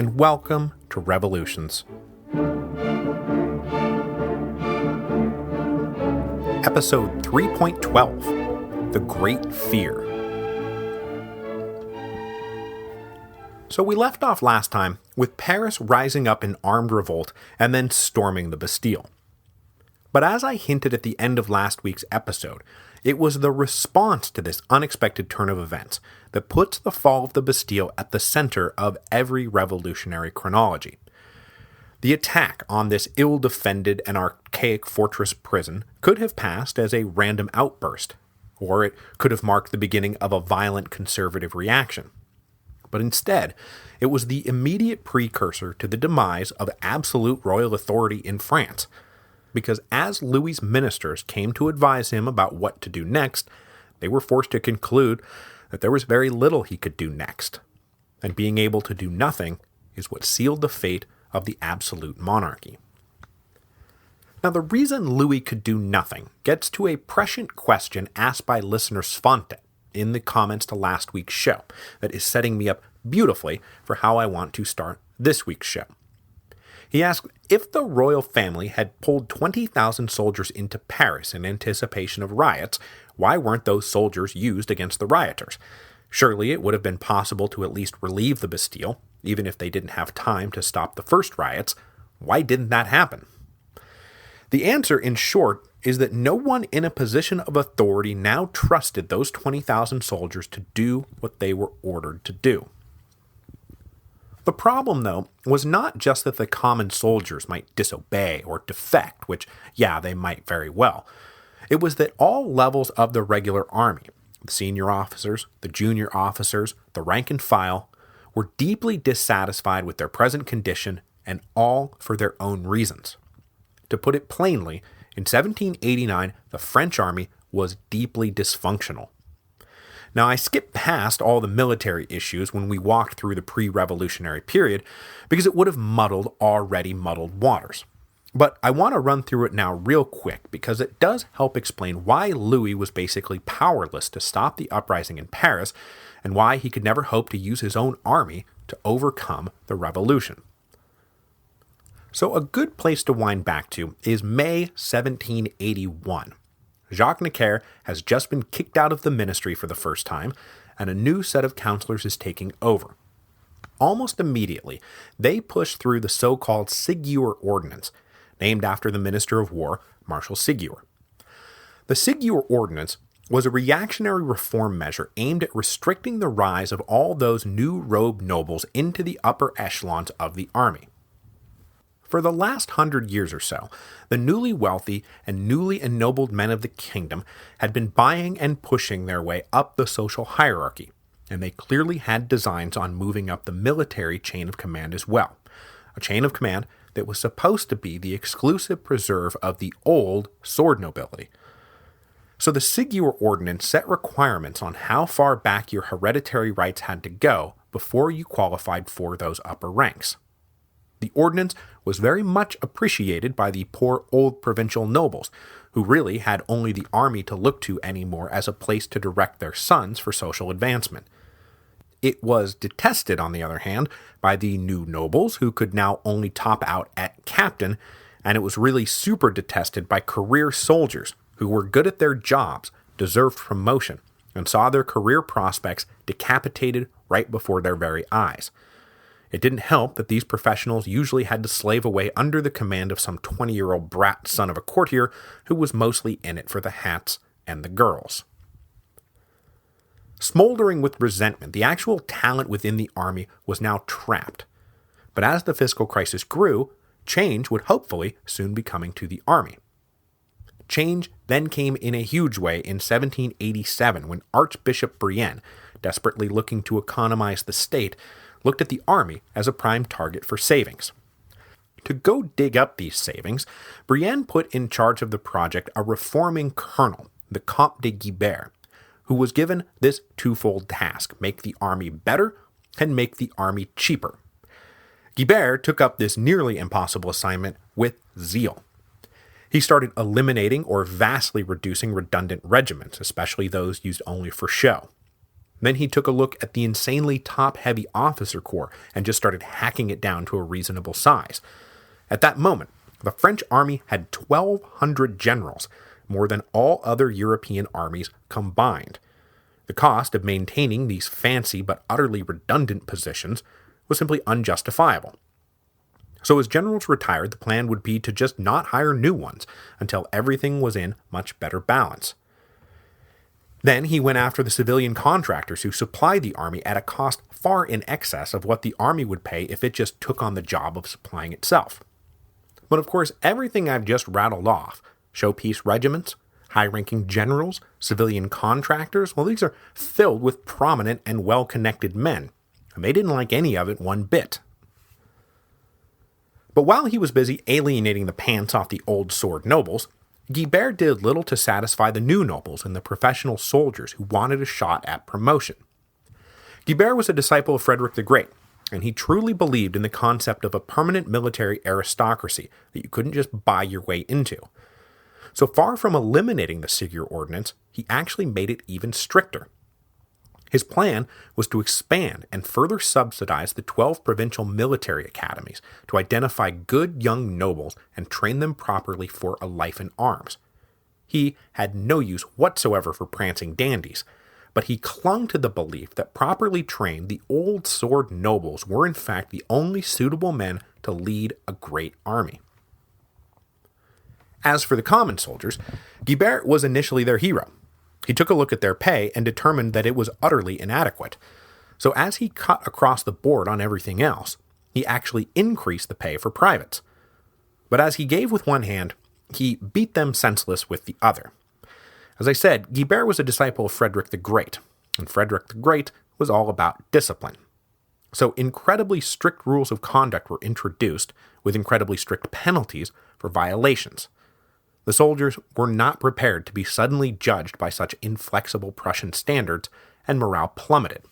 and welcome to Revolutions. Episode 3.12, The Great Fear. So we left off last time with Paris rising up in armed revolt and then storming the Bastille. But as I hinted at the end of last week's episode, it was the response to this unexpected turn of events that puts the fall of the Bastille at the center of every revolutionary chronology. The attack on this ill-defended and archaic fortress prison could have passed as a random outburst, or it could have marked the beginning of a violent conservative reaction. But instead, it was the immediate precursor to the demise of absolute royal authority in France, because as Louis's ministers came to advise him about what to do next, they were forced to conclude that there was very little he could do next, and being able to do nothing is what sealed the fate of the absolute monarchy. Now, the reason Louis could do nothing gets to a prescient question asked by listener Svante in the comments to last week's show that is setting me up beautifully for how I want to start this week's show. He asked if the royal family had pulled 20,000 soldiers into Paris in anticipation of riots, why weren't those soldiers used against the rioters? Surely it would have been possible to at least relieve the Bastille, even if they didn't have time to stop the first riots. Why didn't that happen? The answer, in short, is that no one in a position of authority now trusted those 20,000 soldiers to do what they were ordered to do. The problem, though, was not just that the common soldiers might disobey or defect, which, yeah, they might very well. It was that all levels of the regular army, the senior officers, the junior officers, the rank and file, were deeply dissatisfied with their present condition, and all for their own reasons. To put it plainly, in 1789, the French army was deeply dysfunctional. Now, I skipped past all the military issues when we walked through the pre-revolutionary period because it would have muddled already muddled waters. But I want to run through it now real quick because it does help explain why Louis was basically powerless to stop the uprising in Paris and why he could never hope to use his own army to overcome the revolution. So a good place to wind back to is May 1781. Jacques Necker has just been kicked out of the ministry for the first time, and a new set of councillors is taking over. Almost immediately, they push through the so-called Ségur Ordinance, named after the Minister of War, Marshal Ségur. The Ségur Ordinance was a reactionary reform measure aimed at restricting the rise of all those new robed nobles into the upper echelons of the army. For the last 100 years or so, the newly wealthy and newly ennobled men of the kingdom had been buying and pushing their way up the social hierarchy, and they clearly had designs on moving up the military chain of command as well, a chain of command that was supposed to be the exclusive preserve of the old sword nobility. So the Ségur Ordinance set requirements on how far back your hereditary rights had to go before you qualified for those upper ranks. The ordinance was very much appreciated by the poor old provincial nobles, who really had only the army to look to anymore as a place to direct their sons for social advancement. It was detested, on the other hand, by the new nobles, who could now only top out at captain, and it was really super detested by career soldiers, who were good at their jobs, deserved promotion, and saw their career prospects decapitated right before their very eyes. It didn't help that these professionals usually had to slave away under the command of some 20-year-old brat son of a courtier who was mostly in it for the hats and the girls. Smoldering with resentment, the actual talent within the army was now trapped. But as the fiscal crisis grew, change would hopefully soon be coming to the army. Change then came in a huge way in 1787 when Archbishop Brienne, desperately looking to economize the state, looked at the army as a prime target for savings. To go dig up these savings, Brienne put in charge of the project a reforming colonel, the Comte de Guibert, who was given this twofold task: make the army better and make the army cheaper. Guibert took up this nearly impossible assignment with zeal. He started eliminating or vastly reducing redundant regiments, especially those used only for show. Then he took a look at the insanely top-heavy officer corps and just started hacking it down to a reasonable size. At that moment, the French army had 1,200 generals, more than all other European armies combined. The cost of maintaining these fancy but utterly redundant positions was simply unjustifiable. So as generals retired, the plan would be to just not hire new ones until everything was in much better balance. Then he went after the civilian contractors who supplied the army at a cost far in excess of what the army would pay if it just took on the job of supplying itself. But of course, everything I've just rattled off, showpiece regiments, high-ranking generals, civilian contractors, well, these are filled with prominent and well-connected men, and they didn't like any of it one bit. But while he was busy alienating the pants off the old sword nobles, Guibert did little to satisfy the new nobles and the professional soldiers who wanted a shot at promotion. Guibert was a disciple of Frederick the Great, and he truly believed in the concept of a permanent military aristocracy that you couldn't just buy your way into. So far from eliminating the Sigur Ordinance, he actually made it even stricter. His plan was to expand and further subsidize the 12 provincial military academies to identify good young nobles and train them properly for a life in arms. He had no use whatsoever for prancing dandies, but he clung to the belief that properly trained, the old sword nobles were in fact the only suitable men to lead a great army. As for the common soldiers, Guibert was initially their hero. He took a look at their pay and determined that it was utterly inadequate. So as he cut across the board on everything else, he actually increased the pay for privates. But as he gave with one hand, he beat them senseless with the other. As I said, Guibert was a disciple of Frederick the Great, and Frederick the Great was all about discipline. So incredibly strict rules of conduct were introduced, with incredibly strict penalties for violations. The soldiers were not prepared to be suddenly judged by such inflexible Prussian standards, and morale plummeted.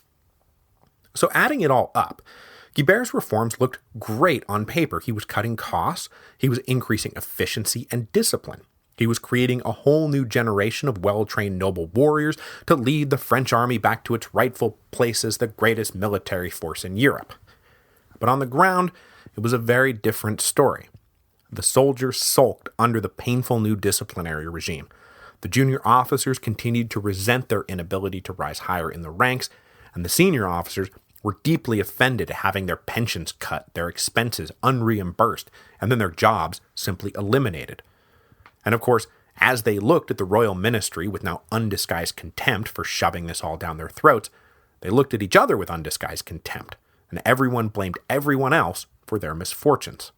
So adding it all up, Guibert's reforms looked great on paper. He was cutting costs, he was increasing efficiency and discipline. He was creating a whole new generation of well-trained noble warriors to lead the French army back to its rightful place as the greatest military force in Europe. But on the ground, it was a very different story. The soldiers sulked under the painful new disciplinary regime. The junior officers continued to resent their inability to rise higher in the ranks, and the senior officers were deeply offended at having their pensions cut, their expenses unreimbursed, and then their jobs simply eliminated. And of course, as they looked at the royal ministry with now undisguised contempt for shoving this all down their throats, they looked at each other with undisguised contempt, and everyone blamed everyone else for their misfortunes.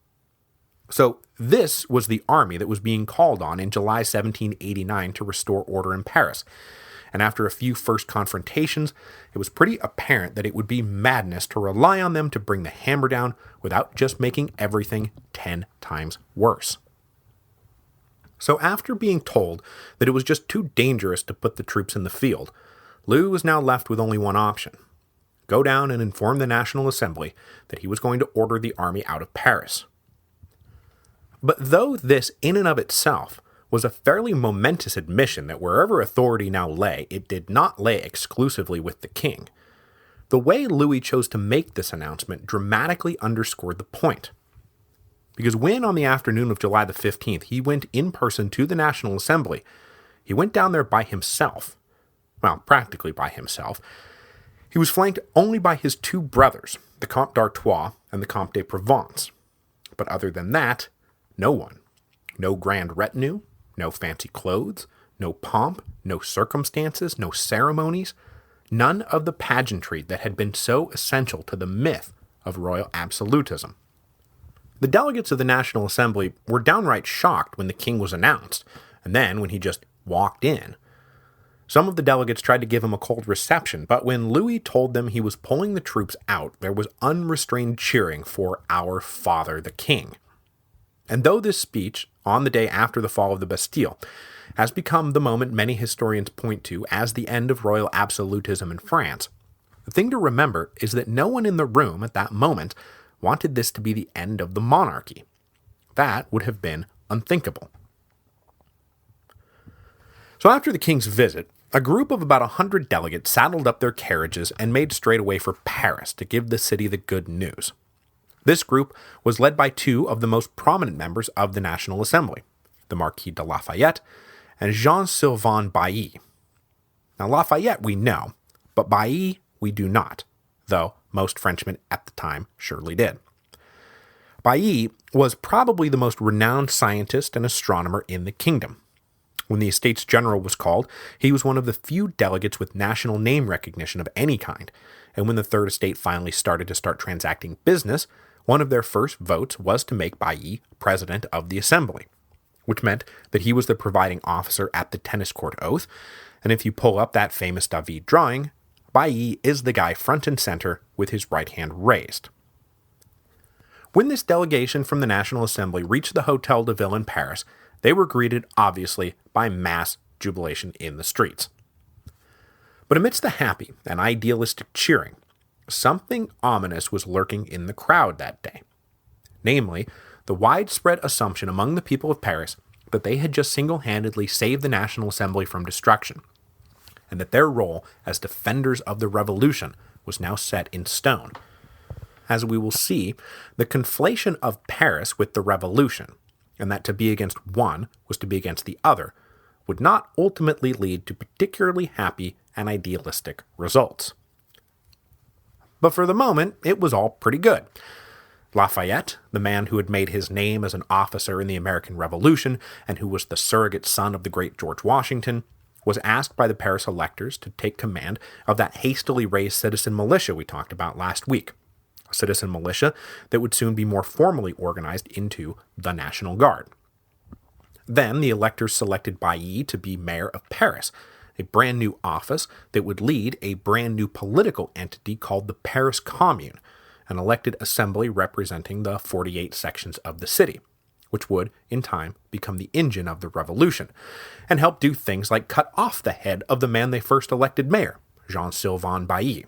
So this was the army that was being called on in July 1789 to restore order in Paris. And after a few first confrontations, it was pretty apparent that it would be madness to rely on them to bring the hammer down without just making everything 10 times worse. So after being told that it was just too dangerous to put the troops in the field, Louis was now left with only one option: go down and inform the National Assembly that he was going to order the army out of Paris. But though this in and of itself was a fairly momentous admission that wherever authority now lay, it did not lay exclusively with the king, the way Louis chose to make this announcement dramatically underscored the point. Because when on the afternoon of July the 15th he went in person to the National Assembly, he went down there by himself. Well, practically by himself. He was flanked only by his two brothers, the Comte d'Artois and the Comte de Provence. But other than that, no one. No grand retinue, no fancy clothes, no pomp, no circumstances, no ceremonies, none of the pageantry that had been so essential to the myth of royal absolutism. The delegates of the National Assembly were downright shocked when the king was announced, and then when he just walked in. Some of the delegates tried to give him a cold reception, but when Louis told them he was pulling the troops out, there was unrestrained cheering for "our father the king." And though this speech, on the day after the fall of the Bastille, has become the moment many historians point to as the end of royal absolutism in France, the thing to remember is that no one in the room at that moment wanted this to be the end of the monarchy. That would have been unthinkable. So after the king's visit, a group of about 100 delegates saddled up their carriages and made straight away for Paris to give the city the good news. This group was led by two of the most prominent members of the National Assembly, the Marquis de Lafayette and Jean-Sylvain Bailly. Now Lafayette we know, but Bailly we do not, though most Frenchmen at the time surely did. Bailly was probably the most renowned scientist and astronomer in the kingdom. When the Estates General was called, he was one of the few delegates with national name recognition of any kind, and when the Third Estate finally started transacting business, one of their first votes was to make Bailly president of the Assembly, which meant that he was the presiding officer at the tennis court oath, and if you pull up that famous David drawing, Bailly is the guy front and center with his right hand raised. When this delegation from the National Assembly reached the Hôtel de Ville in Paris, they were greeted, obviously, by mass jubilation in the streets. But amidst the happy and idealistic cheering, something ominous was lurking in the crowd that day. Namely, the widespread assumption among the people of Paris that they had just single-handedly saved the National Assembly from destruction, and that their role as defenders of the revolution was now set in stone. As we will see, the conflation of Paris with the revolution, and that to be against one was to be against the other, would not ultimately lead to particularly happy and idealistic results. But for the moment, it was all pretty good. Lafayette, the man who had made his name as an officer in the American Revolution and who was the surrogate son of the great George Washington, was asked by the Paris electors to take command of that hastily raised citizen militia we talked about last week, a citizen militia that would soon be more formally organized into the National Guard. Then the electors selected Bailly to be mayor of Paris, a brand new office that would lead a brand new political entity called the Paris Commune, an elected assembly representing the 48 sections of the city, which would, in time, become the engine of the revolution, and help do things like cut off the head of the man they first elected mayor, Jean-Sylvain Bailly.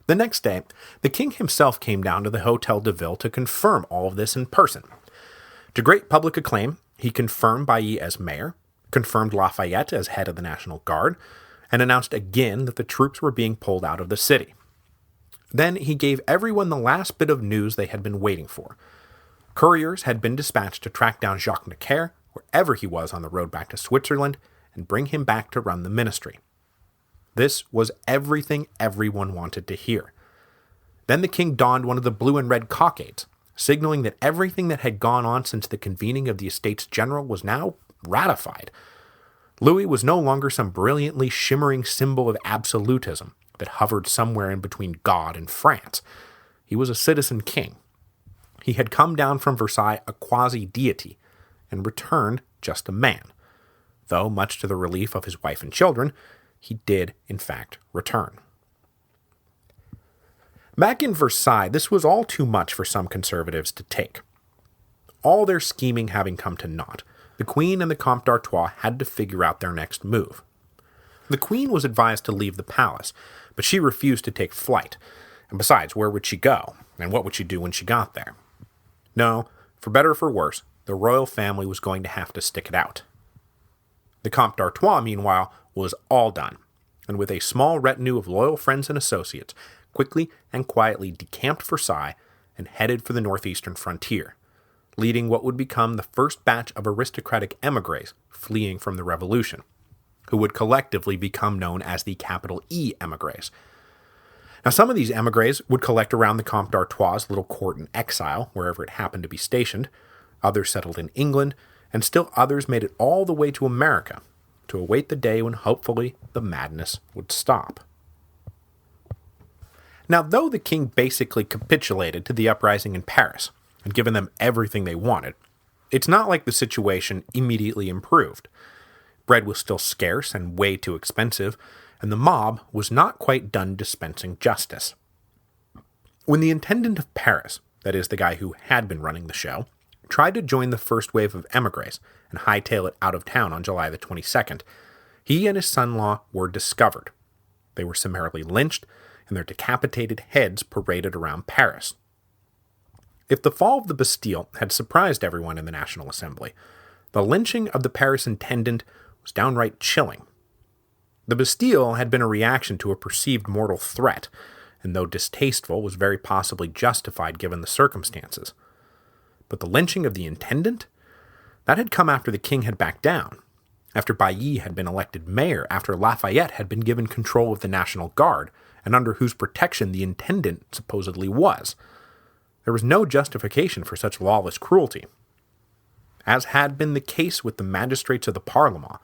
The next day, the king himself came down to the Hôtel de Ville to confirm all of this in person. To great public acclaim, he confirmed Bailly as mayor, confirmed Lafayette as head of the National Guard, and announced again that the troops were being pulled out of the city. Then he gave everyone the last bit of news they had been waiting for. Couriers had been dispatched to track down Jacques Necker, wherever he was on the road back to Switzerland, and bring him back to run the ministry. This was everything everyone wanted to hear. Then the king donned one of the blue and red cockades, signaling that everything that had gone on since the convening of the Estates General was now ratified. Louis was no longer some brilliantly shimmering symbol of absolutism that hovered somewhere in between God and France. He was a citizen king. He had come down from Versailles a quasi-deity, and returned just a man. Though, much to the relief of his wife and children, he did, in fact, return. Back in Versailles, this was all too much for some conservatives to take. All their scheming having come to naught, the Queen and the Comte d'Artois had to figure out their next move. The Queen was advised to leave the palace, but she refused to take flight, and besides, where would she go, and what would she do when she got there? No, for better or for worse, the royal family was going to have to stick it out. The Comte d'Artois, meanwhile, was all done, and with a small retinue of loyal friends and associates, quickly and quietly decamped Versailles and headed for the northeastern frontier, leading what would become the first batch of aristocratic émigrés fleeing from the revolution, who would collectively become known as the capital E émigrés. Now, some of these émigrés would collect around the Comte d'Artois' little court in exile, wherever it happened to be stationed, others settled in England, and still others made it all the way to America, to await the day when hopefully the madness would stop. Now, though the king basically capitulated to the uprising in Paris, and given them everything they wanted, it's not like the situation immediately improved. Bread was still scarce and way too expensive, and the mob was not quite done dispensing justice. When the intendant of Paris, that is the guy who had been running the show, tried to join the first wave of émigrés and hightail it out of town on July the 22nd, he and his son-in-law were discovered. They were summarily lynched, and their decapitated heads paraded around Paris. If the fall of the Bastille had surprised everyone in the National Assembly, the lynching of the Paris intendant was downright chilling. The Bastille had been a reaction to a perceived mortal threat, and though distasteful, was very possibly justified given the circumstances. But the lynching of the intendant? That had come after the king had backed down, after Bailly had been elected mayor, after Lafayette had been given control of the National Guard, and under whose protection the intendant supposedly was. There was no justification for such lawless cruelty. As had been the case with the magistrates of the Parlement,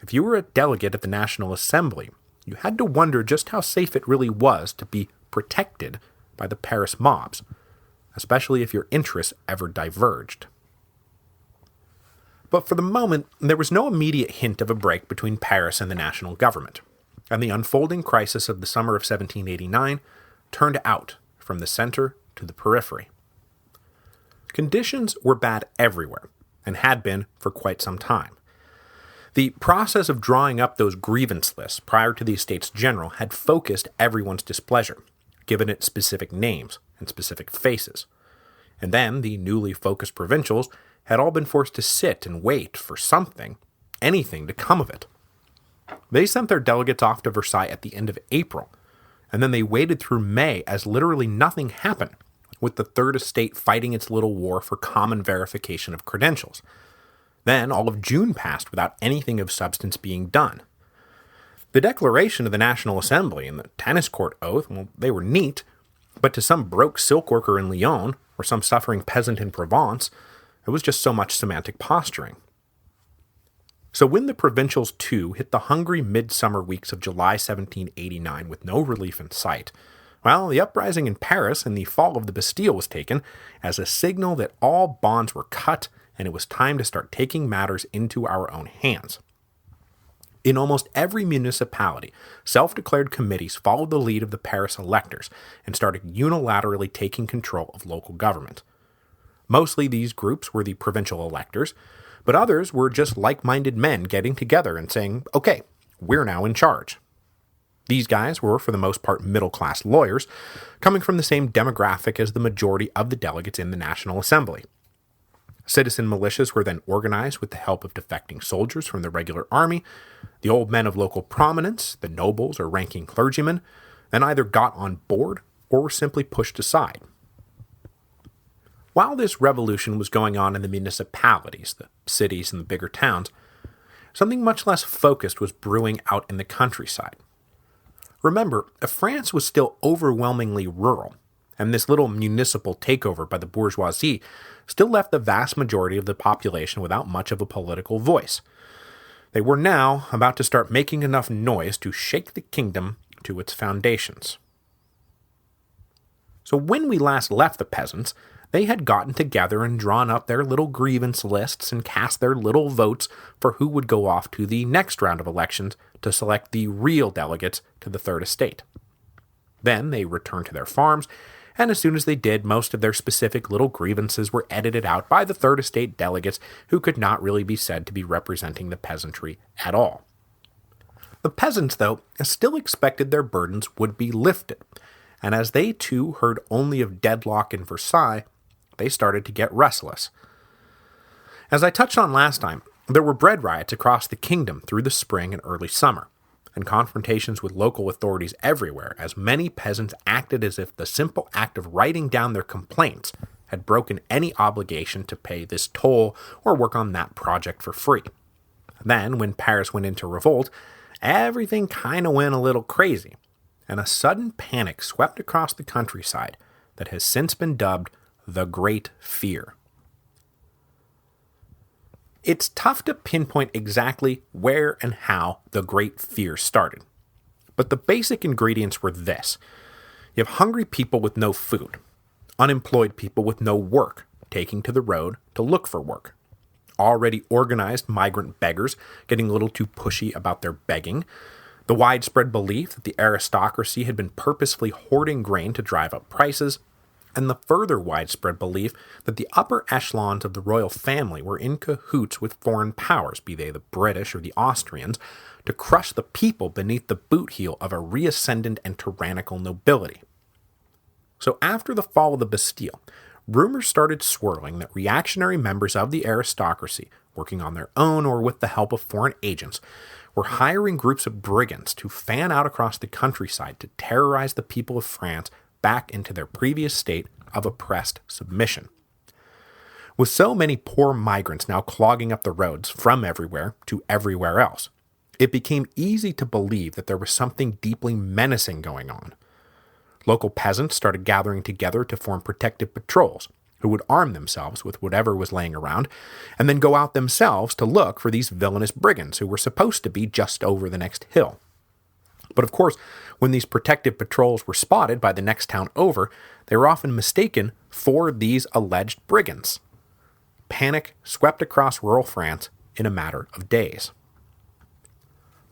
if you were a delegate at the National Assembly, you had to wonder just how safe it really was to be protected by the Paris mobs, especially if your interests ever diverged. But for the moment, there was no immediate hint of a break between Paris and the national government, and the unfolding crisis of the summer of 1789 turned out from the center to the periphery. Conditions were bad everywhere, and had been for quite some time. The process of drawing up those grievance lists prior to the Estates General had focused everyone's displeasure, given it specific names and specific faces. And then the newly focused provincials had all been forced to sit and wait for something, anything to come of it. They sent their delegates off to Versailles at the end of April, and then they waited through May as literally nothing happened, with the Third Estate fighting its little war for common verification of credentials. Then all of June passed without anything of substance being done. The declaration of the National Assembly and the tennis court oath, well, they were neat, but to some broke silk worker in Lyon, or some suffering peasant in Provence, it was just so much semantic posturing. So when the provincials too hit the hungry midsummer weeks of July 1789 with no relief in sight, well, the uprising in Paris and the fall of the Bastille was taken as a signal that all bonds were cut and it was time to start taking matters into our own hands. In almost every municipality, self-declared committees followed the lead of the Paris electors and started unilaterally taking control of local government. Mostly these groups were the provincial electors, but others were just like-minded men getting together and saying, okay, we're now in charge. These guys were, for the most part, middle-class lawyers, coming from the same demographic as the majority of the delegates in the National Assembly. Citizen militias were then organized with the help of defecting soldiers from the regular army. The old men of local prominence, the nobles or ranking clergymen, then either got on board or were simply pushed aside. While this revolution was going on in the municipalities, the cities and the bigger towns, something much less focused was brewing out in the countryside. Remember, France was still overwhelmingly rural, and this little municipal takeover by the bourgeoisie still left the vast majority of the population without much of a political voice. They were now about to start making enough noise to shake the kingdom to its foundations. So when we last left the peasants, they had gotten together and drawn up their little grievance lists and cast their little votes for who would go off to the next round of elections to select the real delegates to the Third Estate. Then they returned to their farms, and as soon as they did, most of their specific little grievances were edited out by the Third Estate delegates who could not really be said to be representing the peasantry at all. The peasants, though, still expected their burdens would be lifted, and as they too heard only of deadlock in Versailles, they started to get restless. As I touched on last time, there were bread riots across the kingdom through the spring and early summer, and confrontations with local authorities everywhere, as many peasants acted as if the simple act of writing down their complaints had broken any obligation to pay this toll or work on that project for free. Then, when Paris went into revolt, everything kinda went a little crazy, and a sudden panic swept across the countryside that has since been dubbed the Great Fear. It's tough to pinpoint exactly where and how the Great Fear started, but the basic ingredients were this. You have hungry people with no food, unemployed people with no work, taking to the road to look for work, already organized migrant beggars getting a little too pushy about their begging, the widespread belief that the aristocracy had been purposefully hoarding grain to drive up prices, and the further widespread belief that the upper echelons of the royal family were in cahoots with foreign powers, be they the British or the Austrians, to crush the people beneath the boot heel of a reascendant and tyrannical nobility. So after the fall of the Bastille, rumors started swirling that reactionary members of the aristocracy, working on their own or with the help of foreign agents, were hiring groups of brigands to fan out across the countryside to terrorize the people of France back into their previous state of oppressed submission. With so many poor migrants now clogging up the roads from everywhere to everywhere else, it became easy to believe that there was something deeply menacing going on. Local peasants started gathering together to form protective patrols, who would arm themselves with whatever was laying around, and then go out themselves to look for these villainous brigands who were supposed to be just over the next hill. But of course, when these protective patrols were spotted by the next town over, they were often mistaken for these alleged brigands. Panic swept across rural France in a matter of days.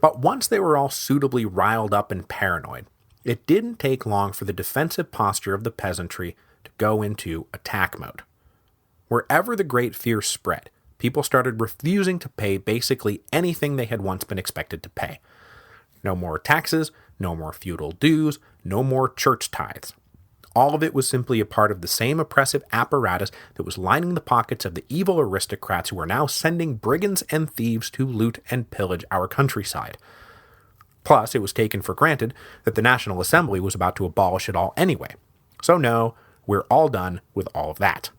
But once they were all suitably riled up and paranoid, it didn't take long for the defensive posture of the peasantry to go into attack mode. Wherever the great fear spread, people started refusing to pay basically anything they had once been expected to pay. No more taxes, no more feudal dues, no more church tithes. All of it was simply a part of the same oppressive apparatus that was lining the pockets of the evil aristocrats who were now sending brigands and thieves to loot and pillage our countryside. Plus, it was taken for granted that the National Assembly was about to abolish it all anyway. So no, we're all done with all of that.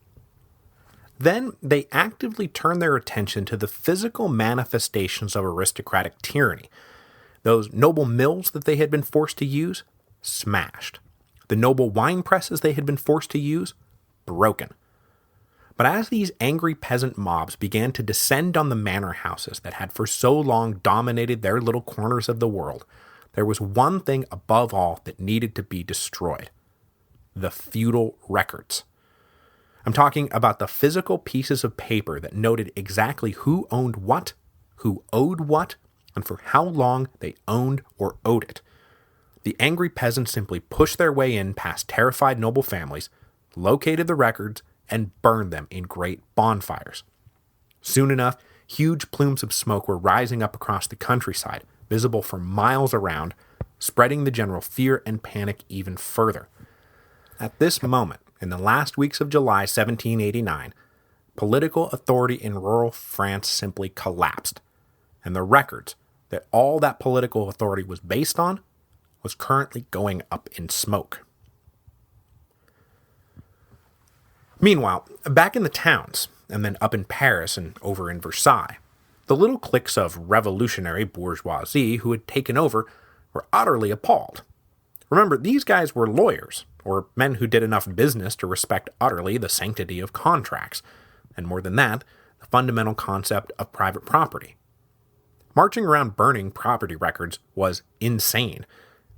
Then they actively turned their attention to the physical manifestations of aristocratic tyranny. Those noble mills that they had been forced to use, smashed. The noble wine presses they had been forced to use, broken. But as these angry peasant mobs began to descend on the manor houses that had for so long dominated their little corners of the world, there was one thing above all that needed to be destroyed: the feudal records. I'm talking about the physical pieces of paper that noted exactly who owned what, who owed what, and for how long they owned or owed it. The angry peasants simply pushed their way in past terrified noble families, located the records, and burned them in great bonfires. Soon enough, huge plumes of smoke were rising up across the countryside, visible for miles around, spreading the general fear and panic even further. At this moment, in the last weeks of July 1789, political authority in rural France simply collapsed, and the records that all that political authority was based on was currently going up in smoke. Meanwhile, back in the towns, and then up in Paris and over in Versailles, the little cliques of revolutionary bourgeoisie who had taken over were utterly appalled. Remember, these guys were lawyers, or men who did enough business to respect utterly the sanctity of contracts, and more than that, the fundamental concept of private property. Marching around burning property records was insane,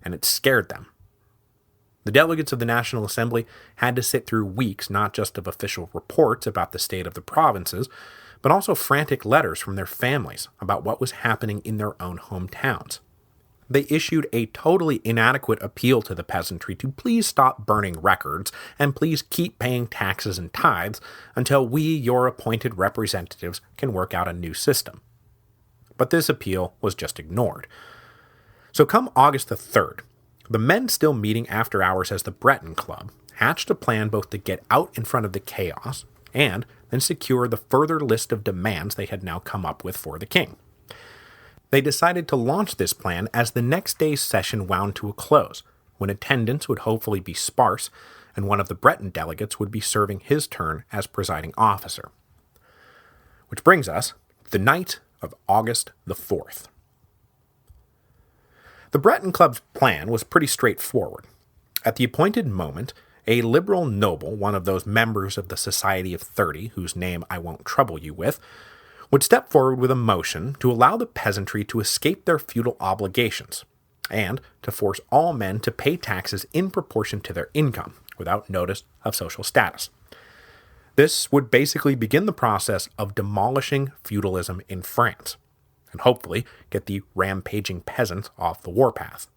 and it scared them. The delegates of the National Assembly had to sit through weeks not just of official reports about the state of the provinces, but also frantic letters from their families about what was happening in their own hometowns. They issued a totally inadequate appeal to the peasantry to please stop burning records and please keep paying taxes and tithes until we, your appointed representatives, can work out a new system. But this appeal was just ignored. So come August the 3rd, the men still meeting after hours as the Breton Club hatched a plan both to get out in front of the chaos and then secure the further list of demands they had now come up with for the king. They decided to launch this plan as the next day's session wound to a close, when attendance would hopefully be sparse and one of the Breton delegates would be serving his turn as presiding officer. Which brings us to the night of August the 4th. The Breton Club's plan was pretty straightforward. At the appointed moment, a liberal noble, one of those members of the Society of 30, whose name I won't trouble you with, would step forward with a motion to allow the peasantry to escape their feudal obligations, and to force all men to pay taxes in proportion to their income, without notice of social status. This would basically begin the process of demolishing feudalism in France, and hopefully get the rampaging peasants off the warpath.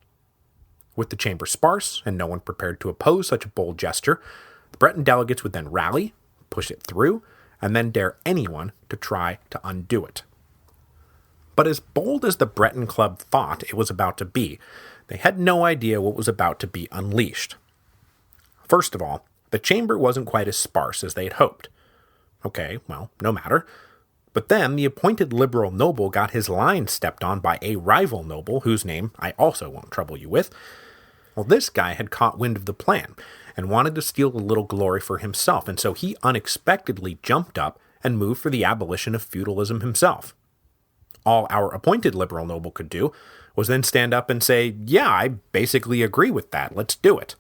With the chamber sparse and no one prepared to oppose such a bold gesture, the Breton delegates would then rally, push it through, and then dare anyone to try to undo it. But as bold as the Breton Club thought it was about to be, they had no idea what was about to be unleashed. First of all, The chamber wasn't quite as sparse as they'd hoped. Okay, well, no matter. But then the appointed liberal noble got his line stepped on by a rival noble, whose name I also won't trouble you with. Well, this guy had caught wind of the plan and wanted to steal a little glory for himself, and so he unexpectedly jumped up and moved for the abolition of feudalism himself. All our appointed liberal noble could do was then stand up and say, yeah, I basically agree with that, let's do it.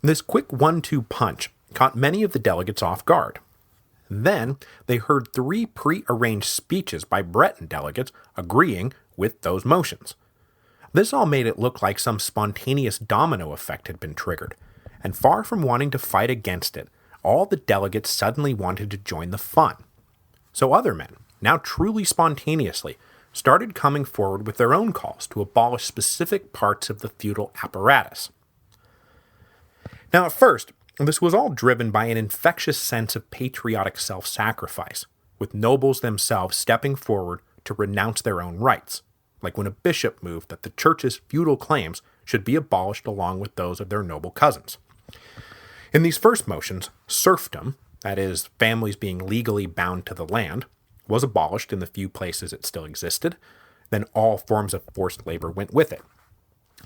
This quick 1-2 punch caught many of the delegates off guard. Then they heard 3 pre-arranged speeches by Breton delegates agreeing with those motions. This all made it look like some spontaneous domino effect had been triggered, and far from wanting to fight against it, all the delegates suddenly wanted to join the fun. So other men, now truly spontaneously, started coming forward with their own calls to abolish specific parts of the feudal apparatus. Now at first, this was all driven by an infectious sense of patriotic self-sacrifice, with nobles themselves stepping forward to renounce their own rights, like when a bishop moved that the church's feudal claims should be abolished along with those of their noble cousins. In these first motions, serfdom, that is, families being legally bound to the land, was abolished in the few places it still existed. Then all forms of forced labor went with it.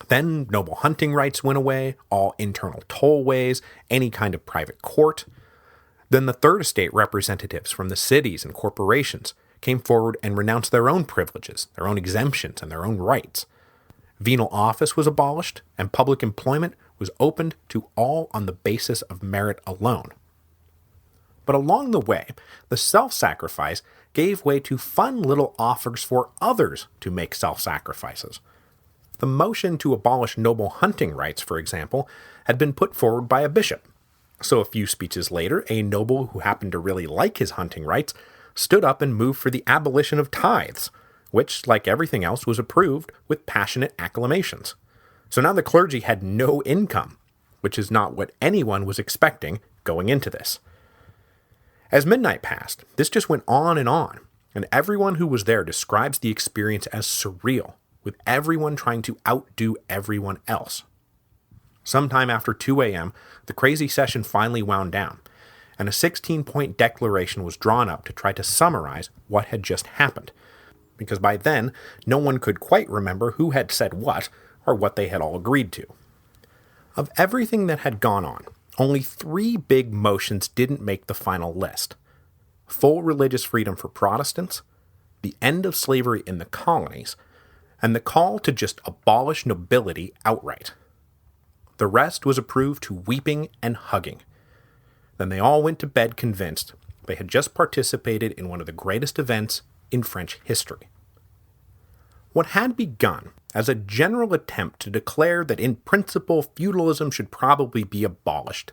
Then noble hunting rights went away, all internal tollways, any kind of private court. Then the third estate representatives from the cities and corporations came forward and renounced their own privileges, their own exemptions, and their own rights. Venal office was abolished, and public employment was opened to all on the basis of merit alone. But along the way, the self-sacrifice gave way to fun little offers for others to make self-sacrifices. The motion to abolish noble hunting rights, for example, had been put forward by a bishop. So a few speeches later, a noble who happened to really like his hunting rights stood up and moved for the abolition of tithes, which, like everything else, was approved with passionate acclamations. So now the clergy had no income, which is not what anyone was expecting going into this. As midnight passed, this just went on, and everyone who was there describes the experience as surreal, with everyone trying to outdo everyone else. Sometime after 2 a.m., the crazy session finally wound down, and a 16-point declaration was drawn up to try to summarize what had just happened, because by then, no one could quite remember who had said what, or what they had all agreed to. Of everything that had gone on, only 3 big motions didn't make the final list: full religious freedom for Protestants, the end of slavery in the colonies, and the call to just abolish nobility outright. The rest was approved to weeping and hugging. Then they all went to bed convinced they had just participated in one of the greatest events in French history. What had begun as a general attempt to declare that in principle feudalism should probably be abolished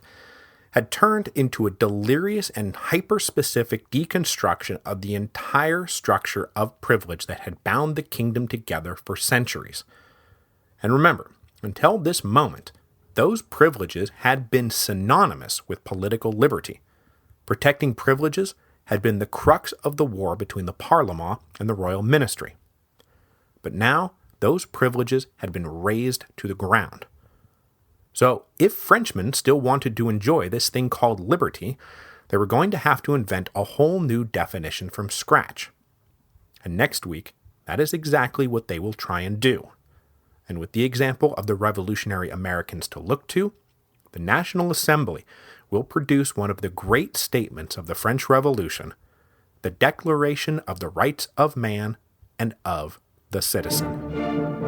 had turned into a delirious and hyper-specific deconstruction of the entire structure of privilege that had bound the kingdom together for centuries. And remember, until this moment, those privileges had been synonymous with political liberty. Protecting privileges had been the crux of the war between the Parlement and the royal ministry. But now, those privileges had been razed to the ground. So, if Frenchmen still wanted to enjoy this thing called liberty, they were going to have to invent a whole new definition from scratch. And next week, that is exactly what they will try and do. And with the example of the revolutionary Americans to look to, the National Assembly will produce one of the great statements of the French Revolution, the Declaration of the Rights of Man and of the Citizen.